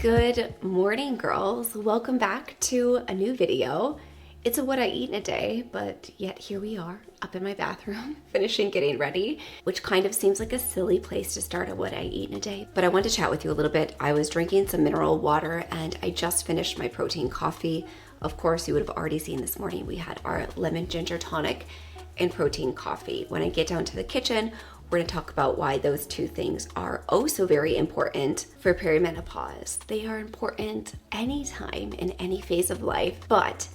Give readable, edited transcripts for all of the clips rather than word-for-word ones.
Good morning, girls. Welcome back to a new video. It's a what I eat in a day, but yet here we are up in my bathroom, finishing getting ready, which kind of seems like a silly place to start a what I eat in a day. But I want to chat with you a little bit. I was drinking some mineral water and I just finished my protein coffee. Of course, you would have already seen this morning we had our lemon ginger tonic and protein coffee. When I get down to the kitchen, we're going to talk about why those two things are oh so very important for perimenopause. They are important anytime in any phase of life, but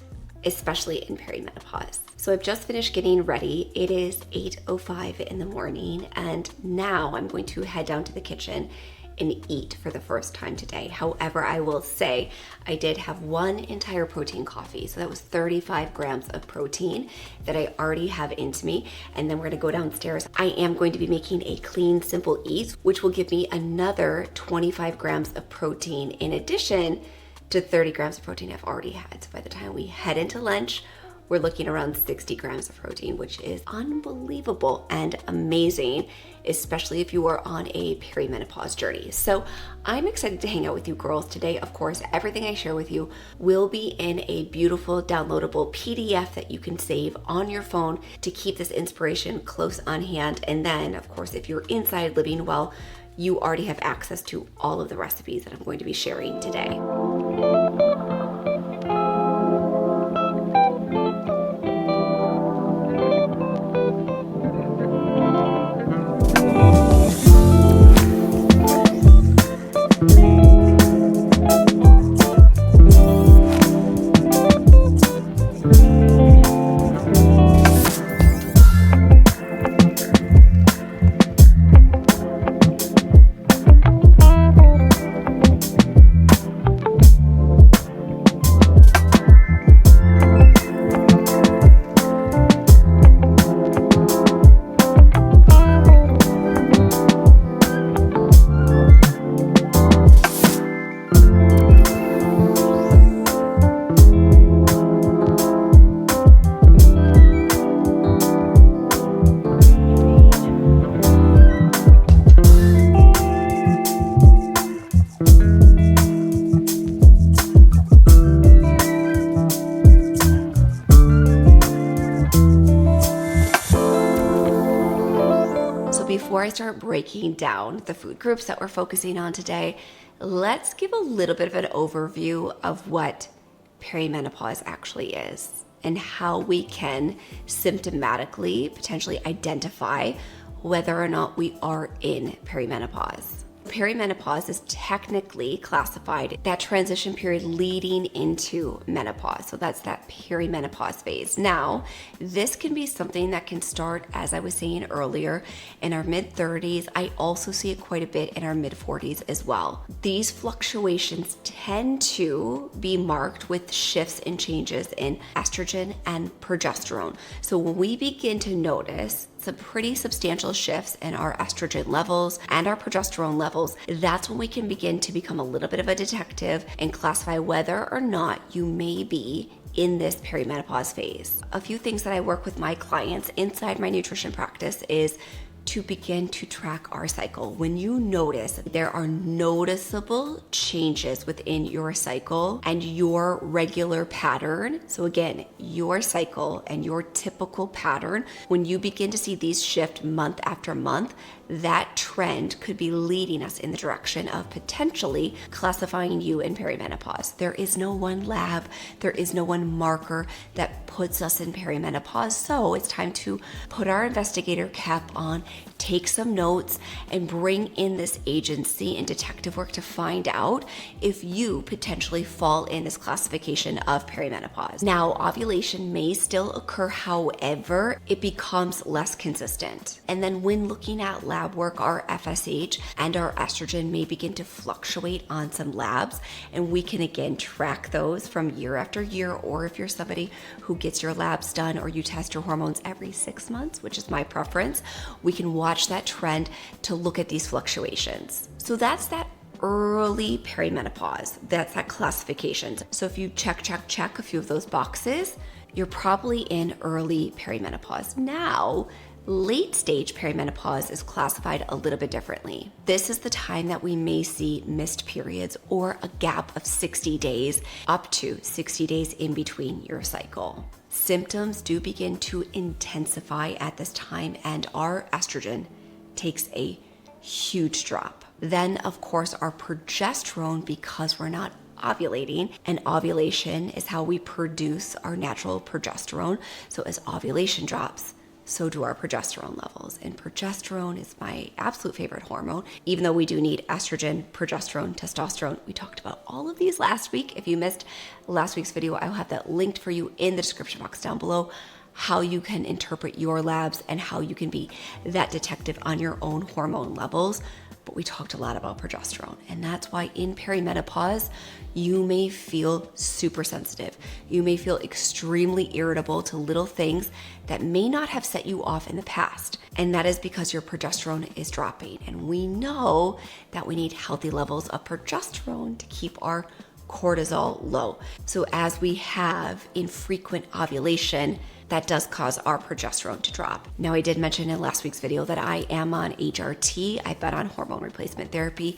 especially in perimenopause. So I've just finished getting ready. It is 8:05 in the morning, and now I'm going to head down to the kitchen and eat for the first time today. However, I will say I did have one entire protein coffee. So that was 35 grams of protein that I already have into me. And then we're gonna go downstairs. I am going to be making a clean, simple eat, which will give me another 25 grams of protein in addition to 30 grams of protein I've already had. So by the time we head into lunch, we're looking around 60 grams of protein, which is unbelievable and amazing, especially if you are on a perimenopause journey. So I'm excited to hang out with you girls today. Of course, everything I share with you will be in a beautiful downloadable PDF that you can save on your phone to keep this inspiration close on hand. And then, of course, if you're inside living well, you already have access to all of the recipes that I'm going to be sharing today. Before I start breaking down the food groups that we're focusing on today, let's give a little bit of an overview of what perimenopause actually is and how we can symptomatically potentially identify whether or not we are in perimenopause. Perimenopause is technically classified that transition period leading into menopause. So that's that perimenopause phase. Now, this can be something that can start, as I was saying earlier, in our mid-30s. I also see it quite a bit in our mid-40s as well. These fluctuations tend to be marked with shifts and changes in estrogen and progesterone. So when we begin to notice some pretty substantial shifts in our estrogen levels and our progesterone levels, that's when we can begin to become a little bit of a detective and classify whether or not you may be in this perimenopause phase. A few things that I work with my clients inside my nutrition practice is to begin to track our cycle. When you notice there are noticeable changes within your cycle and your regular pattern, so again, your cycle and your typical pattern, when you begin to see these shift month after month, that trend could be leading us in the direction of potentially classifying you in perimenopause. There is no one lab, there is no one marker that puts us in perimenopause. So it's time to put our investigator cap on, take some notes, and bring in this agency and detective work to find out if you potentially fall in this classification of perimenopause. Now, ovulation may still occur, however, it becomes less consistent. And then when looking at lab work, our FSH and our estrogen may begin to fluctuate on some labs, and we can again track those from year after year, or if you're somebody who gets your labs done or you test your hormones every 6 months, which is my preference, we can watch that trend to look at these fluctuations. So that's that early perimenopause. That's that classification. So if you check a few of those boxes, you're probably in early perimenopause. Now, Late stage perimenopause is classified a little bit differently. This is the time that we may see missed periods or a gap of 60 days, up to 60 days in between your cycle. Symptoms do begin to intensify at this time, and our estrogen takes a huge drop. Then, of course, our progesterone, because we're not ovulating, and ovulation is how we produce our natural progesterone. So as ovulation drops, so do our progesterone levels. And progesterone is my absolute favorite hormone, even though we do need estrogen, progesterone, testosterone. We talked about all of these last week. If you missed last week's video, I'll have that linked for you in the description box down below, how you can interpret your labs and how you can be that detective on your own hormone levels. But we talked a lot about progesterone, and that's why in perimenopause, you may feel super sensitive. You may feel extremely irritable to little things that may not have set you off in the past. And that is because your progesterone is dropping. And we know that we need healthy levels of progesterone to keep our cortisol low. So as we have infrequent ovulation, that does cause our progesterone to drop. Now, I did mention in last week's video that I am on HRT. I've been on hormone replacement therapy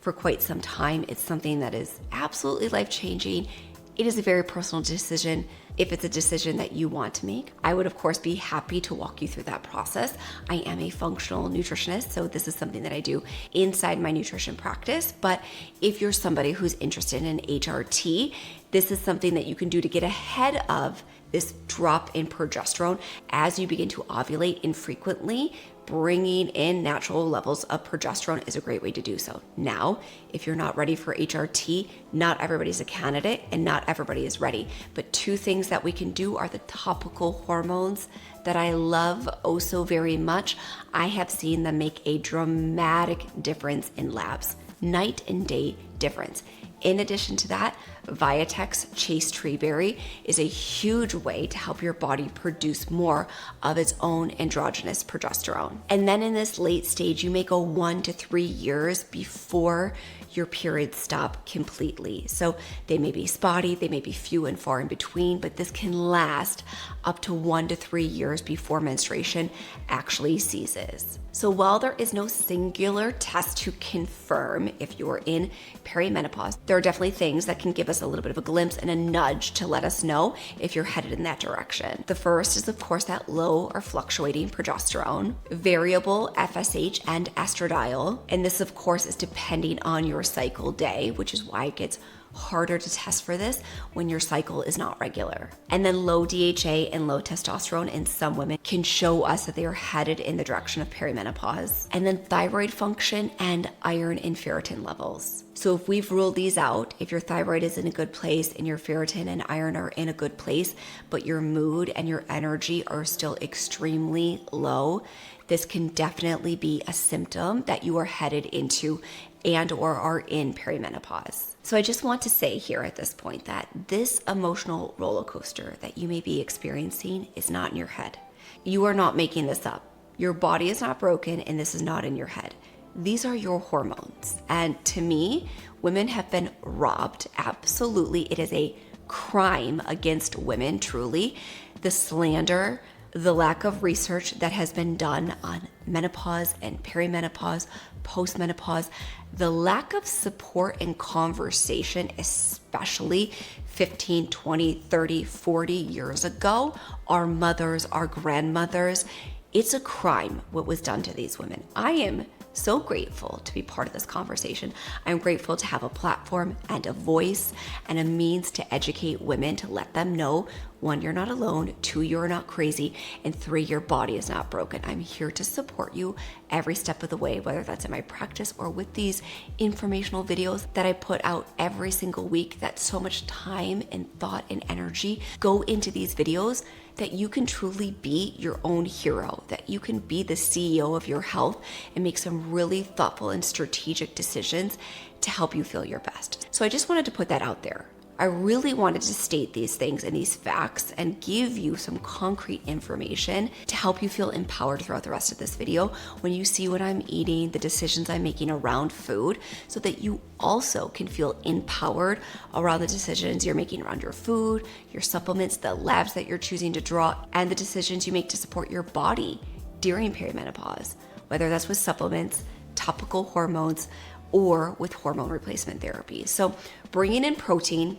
for quite some time. It's something that is absolutely life-changing. It is a very personal decision. If it's a decision that you want to make, I would of course be happy to walk you through that process. I am a functional nutritionist, so this is something that I do inside my nutrition practice. But if you're somebody who's interested in HRT, this is something that you can do to get ahead of this drop in progesterone as you begin to ovulate infrequently. Bringing in natural levels of progesterone is a great way to do so. Now, if you're not ready for HRT, not everybody's a candidate and not everybody is ready. But two things that we can do are the topical hormones that I love oh so very much. I have seen them make a dramatic difference in labs, night and day difference. In addition to that, Viatex Chase Treeberry is a huge way to help your body produce more of its own androgynous progesterone. And then in this late stage, you may go 1 to 3 years before your periods stop completely. So they may be spotty, they may be few and far in between, but this can last up to 1 to 3 years before menstruation actually ceases. So while there is no singular test to confirm if you're in perimenopause, there are definitely things that can give us a little bit of a glimpse and a nudge to let us know if you're headed in that direction. The first is, of course, that low or fluctuating progesterone, variable FSH and estradiol, and this, of course, is depending on your cycle day, which is why it gets harder to test for this when your cycle is not regular. And then low DHA and low testosterone in some women can show us that they are headed in the direction of perimenopause. And then thyroid function and iron and ferritin levels. So if we've ruled these out, if your thyroid is in a good place and your ferritin and iron are in a good place, but your mood and your energy are still extremely low, this can definitely be a symptom that you are headed into and or are in perimenopause. So I just want to say here at this point that this emotional roller coaster that you may be experiencing is not in your head. You are not making this up. Your body is not broken and this is not in your head. These are your hormones. And to me, women have been robbed. Absolutely. It is a crime against women, truly. The slander, the lack of research that has been done on menopause and perimenopause, postmenopause, the lack of support and conversation, especially 15, 20, 30, 40 years ago, our mothers, our grandmothers, it's a crime what was done to these women. I am so grateful to be part of this conversation. I'm grateful to have a platform and a voice and a means to educate women, to let them know, 1, you're not alone, 2, you're not crazy, and 3, your body is not broken. I'm here to support you every step of the way, whether that's in my practice or with these informational videos that I put out every single week, that so much time and thought and energy go into these videos, that you can truly be your own hero, that you can be the CEO of your health and make some really thoughtful and strategic decisions to help you feel your best. So I just wanted to put that out there. I really wanted to state these things and these facts and give you some concrete information to help you feel empowered throughout the rest of this video when you see what I'm eating, the decisions I'm making around food, so that you also can feel empowered around the decisions you're making around your food, your supplements, the labs that you're choosing to draw, and the decisions you make to support your body during perimenopause, whether that's with supplements, topical hormones, or with hormone replacement therapy. So bringing in protein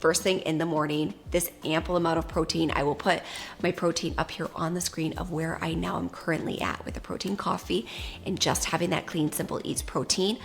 first thing in the morning, this ample amount of protein. I will put my protein up here on the screen of where I now am currently at with the protein coffee, and just having that clean, simple eats protein.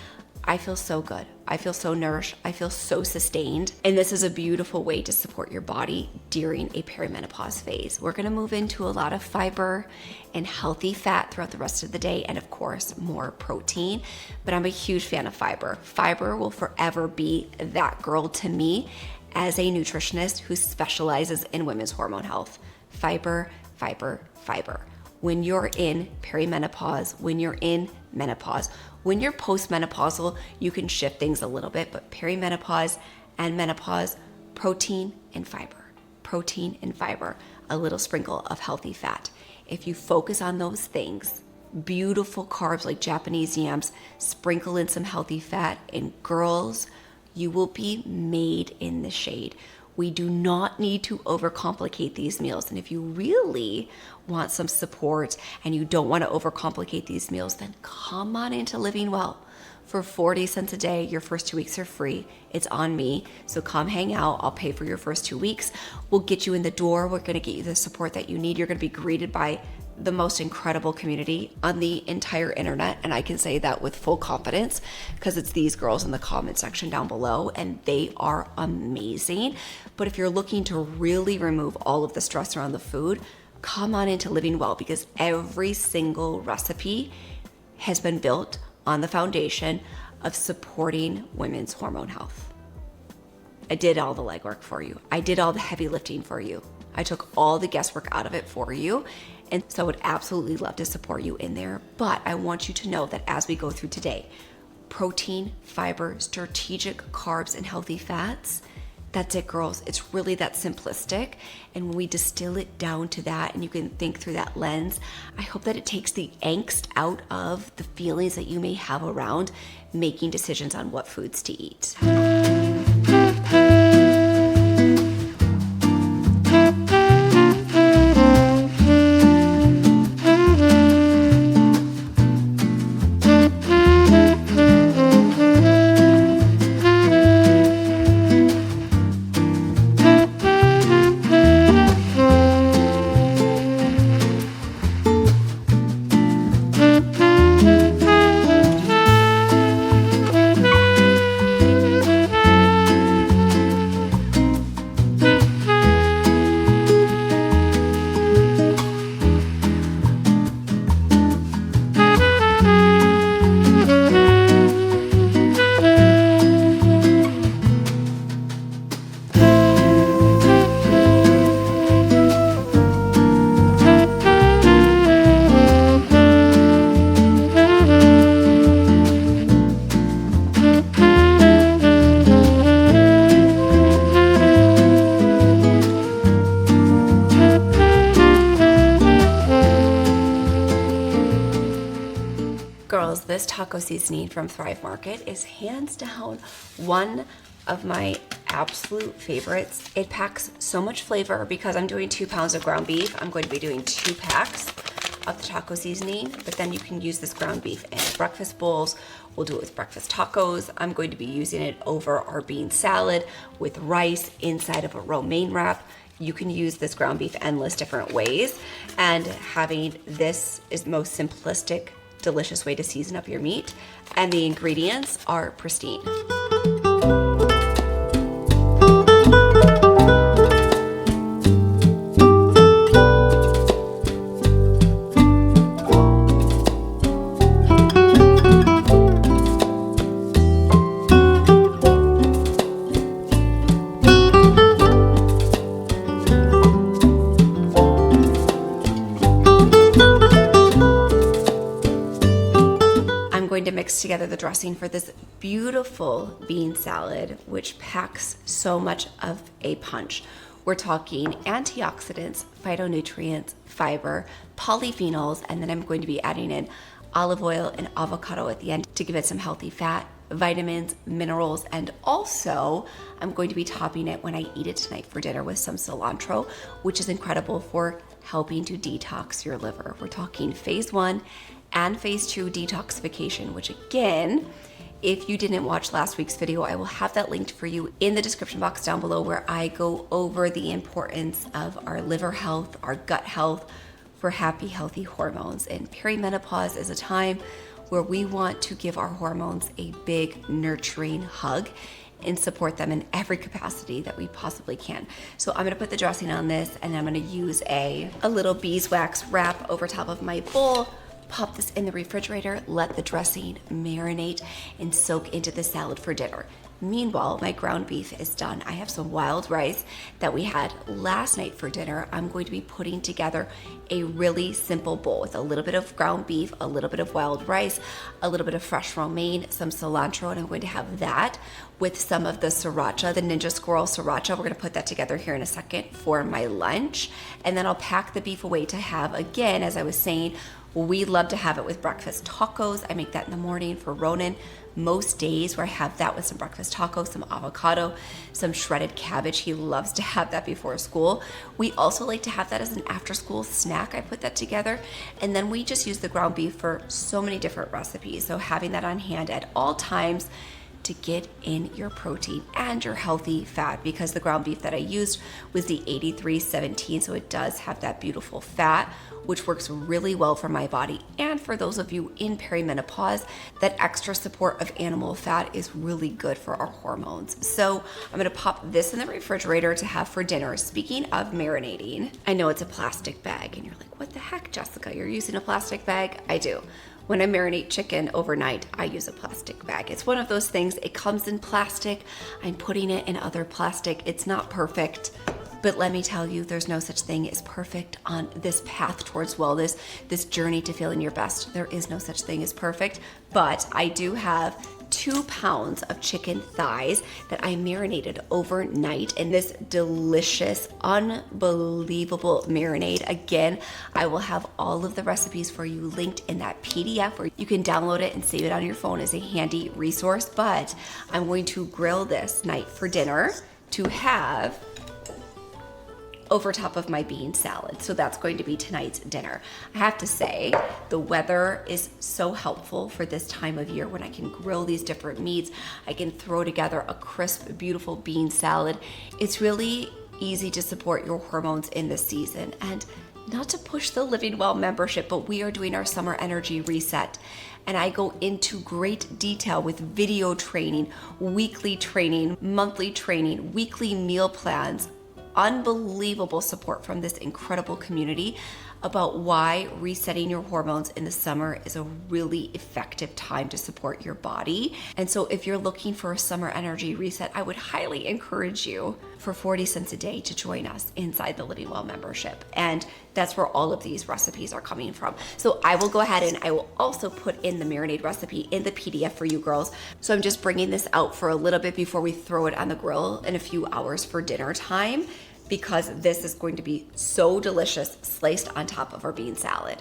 I feel so good. I feel so nourished. I feel so sustained. And this is a beautiful way to support your body during a perimenopause phase. We're gonna move into a lot of fiber and healthy fat throughout the rest of the day, and of course, more protein. But I'm a huge fan of fiber. Fiber will forever be that girl to me as a nutritionist who specializes in women's hormone health. Fiber, fiber, fiber. When you're in perimenopause, when you're in menopause, when you're postmenopausal, you can shift things a little bit, but perimenopause and menopause, protein and fiber, protein and fiber, a little sprinkle of healthy fat. If you focus on those things, beautiful carbs like Japanese yams, sprinkle in some healthy fat, and girls, you will be made in the shade. We do not need to overcomplicate these meals. And if you really want some support and you don't want to overcomplicate these meals, then come on into Living Well. For 40 cents a day, your first 2 weeks are free. It's on me. So come hang out. I'll pay for your first 2 weeks. We'll get you in the door. We're going to get you the support that you need. You're going to be greeted by the most incredible community on the entire internet. And I can say that with full confidence because it's these girls in the comment section down below, and they are amazing. But if you're looking to really remove all of the stress around the food, come on into Living Well, because every single recipe has been built on the foundation of supporting women's hormone health. I did all the legwork for you. I did all the heavy lifting for you. I took all the guesswork out of it for you. And so I would absolutely love to support you in there. But I want you to know that as we go through today, protein, fiber, strategic carbs, and healthy fats, that's it, girls. It's really that simplistic. And when we distill it down to that and you can think through that lens, I hope that it takes the angst out of the feelings that you may have around making decisions on what foods to eat. Girls, this taco seasoning from Thrive Market is hands down one of my absolute favorites. It packs so much flavor because I'm doing 2 pounds of ground beef. I'm going to be doing 2 packs of the taco seasoning, but then you can use this ground beef in breakfast bowls. We'll do it with breakfast tacos. I'm going to be using it over our bean salad with rice inside of a romaine wrap. You can use this ground beef endless different ways, and having this is the most simplistic, delicious way to season up your meat, and the ingredients are pristine. To mix together the dressing for this beautiful bean salad, which packs so much of a punch. We're talking antioxidants, phytonutrients, fiber, polyphenols, and then I'm going to be adding in olive oil and avocado at the end to give it some healthy fat, vitamins, minerals, and also I'm going to be topping it when I eat it tonight for dinner with some cilantro, which is incredible for helping to detox your liver. We're talking phase 1 and phase 2 detoxification, which again, if you didn't watch last week's video, I will have that linked for you in the description box down below, where I go over the importance of our liver health, our gut health for happy, healthy hormones. And perimenopause is a time where we want to give our hormones a big nurturing hug and support them in every capacity that we possibly can. So I'm gonna put the dressing on this, and I'm gonna use a little beeswax wrap over top of my bowl. Pop this in the refrigerator, let the dressing marinate and soak into the salad for dinner. Meanwhile, my ground beef is done. I have some wild rice that we had last night for dinner. I'm going to be putting together a really simple bowl with a little bit of ground beef, a little bit of wild rice, a little bit of fresh romaine, some cilantro, and I'm going to have that with some of the sriracha, the Ninja Squirrel sriracha. We're gonna put that together here in a second for my lunch. And then I'll pack the beef away to have, again, as I was saying, we love to have it with breakfast tacos. I make that in the morning for Ronan. Most days where I have that with some breakfast tacos, some avocado, some shredded cabbage. He loves to have that before school. We also like to have that as an after school snack. I put that together. And then we just use the ground beef for so many different recipes. So having that on hand at all times to get in your protein and your healthy fat, because the ground beef that I used was the 8317, so it does have that beautiful fat, which works really well for my body. And for those of you in perimenopause, that extra support of animal fat is really good for our hormones. So I'm gonna pop this in the refrigerator to have for dinner. Speaking of marinating, I know it's a plastic bag, and you're like, what the heck, Jessica, you're using a plastic bag? I do. When I marinate chicken overnight, I use a plastic bag. It's one of those things, it comes in plastic. I'm putting it in other plastic. It's not perfect, but let me tell you, there's no such thing as perfect on this path towards wellness, this journey to feeling your best. There is no such thing as perfect, but I do have 2 pounds of chicken thighs that I marinated overnight in this delicious, unbelievable marinade. Again, I will have all of the recipes for you linked in that PDF, where you can download it and save it on your phone as a handy resource. But I'm going to grill this night for dinner to have over top of my bean salad. So that's going to be tonight's dinner. I have to say, the weather is so helpful for this time of year when I can grill these different meats. I can throw together a crisp, beautiful bean salad. It's really easy to support your hormones in this season. And not to push the Living Well membership, but we are doing our summer energy reset. And I go into great detail with video training, weekly training, monthly training, weekly meal plans, unbelievable support from this incredible community about why resetting your hormones in the summer is a really effective time to support your body. And so if you're looking for a summer energy reset, I would highly encourage you for 40 cents a day to join us inside the Living Well membership. And that's where all of these recipes are coming from. So I will go ahead and I will also put in the marinade recipe in the PDF for you girls. So I'm just bringing this out for a little bit before we throw it on the grill in a few hours for dinner time, because this is going to be so delicious sliced on top of our bean salad.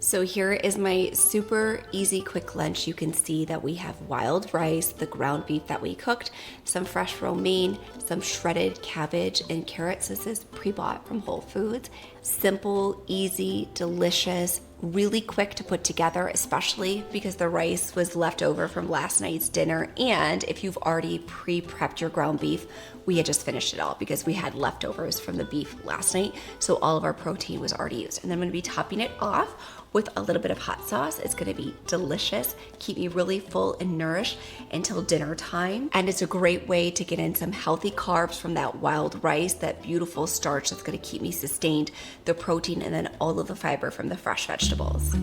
So here is my super easy quick lunch. You can see that we have wild rice, the ground beef that we cooked, some fresh romaine, some shredded cabbage and carrots. This is pre-bought from Whole Foods. Simple, easy, delicious, really quick to put together, especially because the rice was left over from last night's dinner. And if you've already pre-prepped your ground beef, we had just finished it all because we had leftovers from the beef last night. So all of our protein was already used. And then I'm gonna be topping it off with a little bit of hot sauce. It's gonna be delicious, keep me really full and nourished until dinner time. And it's a great way to get in some healthy carbs from that wild rice, that beautiful starch that's gonna keep me sustained, the protein, and then all of the fiber from the fresh vegetables.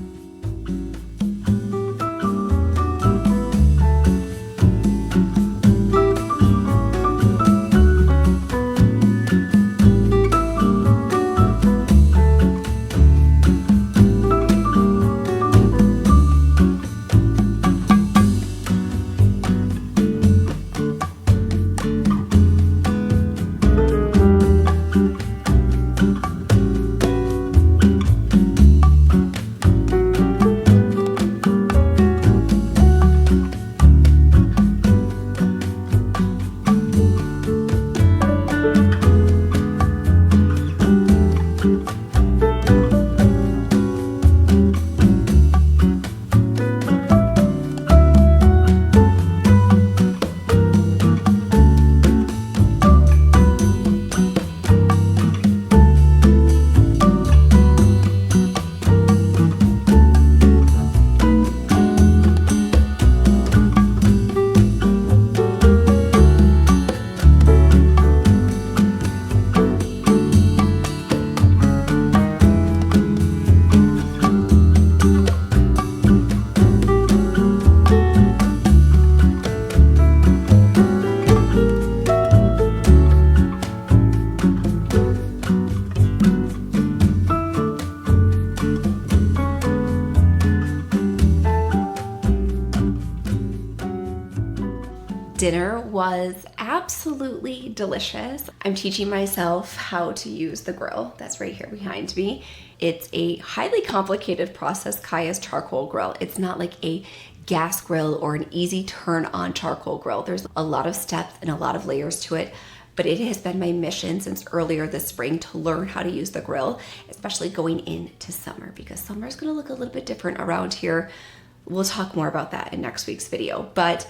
Dinner was absolutely delicious. I'm teaching myself how to use the grill that's right here behind me. It's a highly complicated process, Kaya's charcoal grill. It's not like a gas grill or an easy turn on charcoal grill. There's a lot of steps and a lot of layers to it, but it has been my mission since earlier this spring to learn how to use the grill, especially going into summer, because summer is going to look a little bit different around here. We'll talk more about that in next week's video, but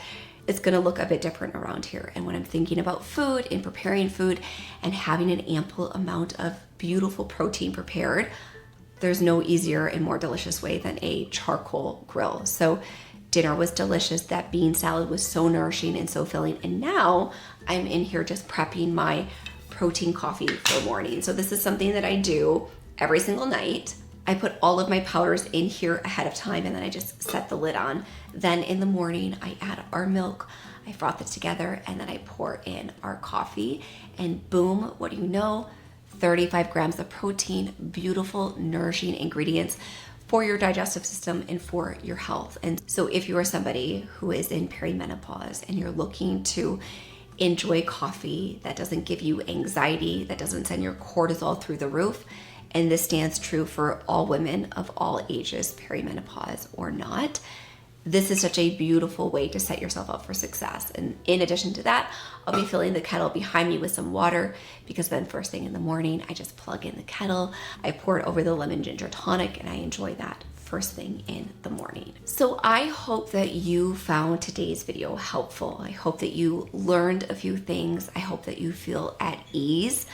it's going to look a bit different around here. And when I'm thinking about food and preparing food and having an ample amount of beautiful protein prepared, there's no easier and more delicious way than a charcoal grill. So dinner was delicious. That bean salad was so nourishing and so filling. And now I'm in here just prepping my protein coffee for the morning. So this is something that I do every single night. I put all of my powders in here ahead of time and then I just set the lid on. Then in the morning, I add our milk, I froth it together, and then I pour in our coffee. And boom, what do you know? 35 grams of protein, beautiful, nourishing ingredients for your digestive system and for your health. And so if you are somebody who is in perimenopause and you're looking to enjoy coffee that doesn't give you anxiety, that doesn't send your cortisol through the roof, and this stands true for all women of all ages, perimenopause or not, this is such a beautiful way to set yourself up for success. And in addition to that, I'll be filling the kettle behind me with some water, because then first thing in the morning, I just plug in the kettle, I pour it over the lemon ginger tonic, and I enjoy that first thing in the morning. So I hope that you found today's video helpful. I hope that you learned a few things. I hope that you feel at ease.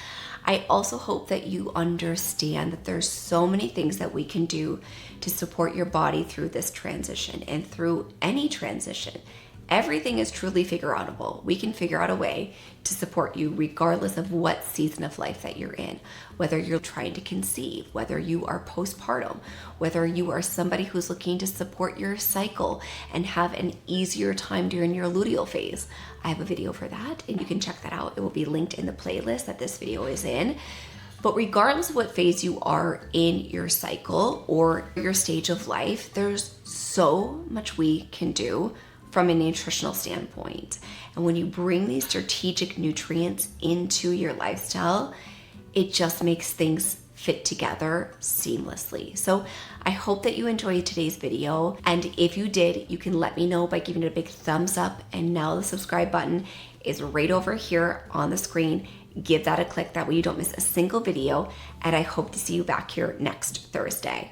I also hope that you understand that there's so many things that we can do to support your body through this transition and through any transition. Everything is truly figure outable. We can figure out a way to support you regardless of what season of life that you're in, whether you're trying to conceive, whether you are postpartum, whether you are somebody who's looking to support your cycle and have an easier time during your luteal phase. I have a video for that and you can check that out. It will be linked in the playlist that this video is in. But regardless of what phase you are in your cycle or your stage of life, there's so much we can do from a nutritional standpoint. And when you bring these strategic nutrients into your lifestyle, it just makes things fit together seamlessly. So I hope that you enjoyed today's video. And if you did, you can let me know by giving it a big thumbs up. And now the subscribe button is right over here on the screen. Give that a click. That way you don't miss a single video. And I hope to see you back here next Thursday.